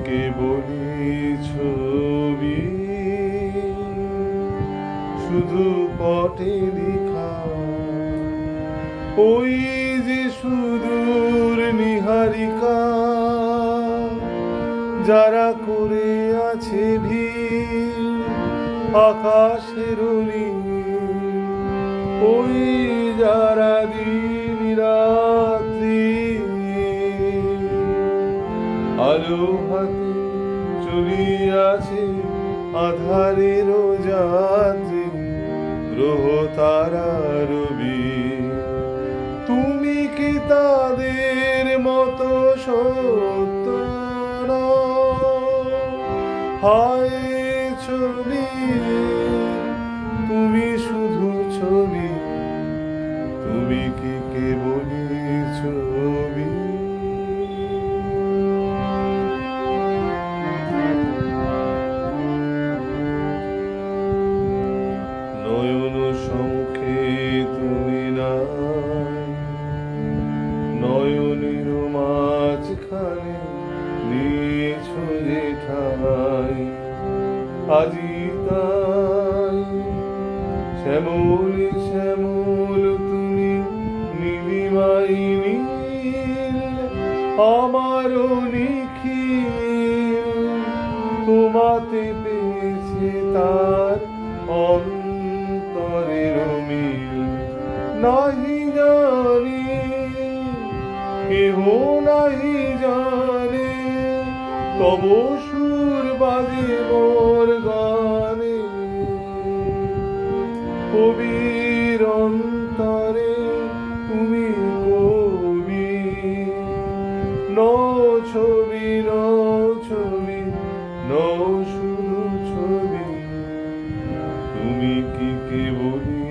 কেবলই ছবি, শুধু পটে লেখা ওই যে সুদূর নিহারিকা, যারা করে আছে ভিড় আকাশের নীল, ওই যারা দিন রাত্রি আলো হাতে চলিয়াছে আধারের যাত্রী, গ্রহ তারা রবি। তুমি কি তাদের মতো সত্য নও? হায় ছবি, তুমি শুধু ছবি, তুমি কি কেবলই ছবি? নয়ন সম্মুখে তুমি নাই, নয়নের মাঝখানে নিয়েছ যে ঠাই, আজি তাই শ্যামল শ্যামল তুমি নীলিমাই নীল, আমারও নিখিল তোমাতে পেয়েছে তার অন্তরের মিল। নাহি জানি কেহ নাহি জানে, তব সুর বাজে মোর গানে, কবির অন্তরে তুমি কবি। নও ছবি, নও ছবি, নও শুধু ছবি, তুমি কি কেবলই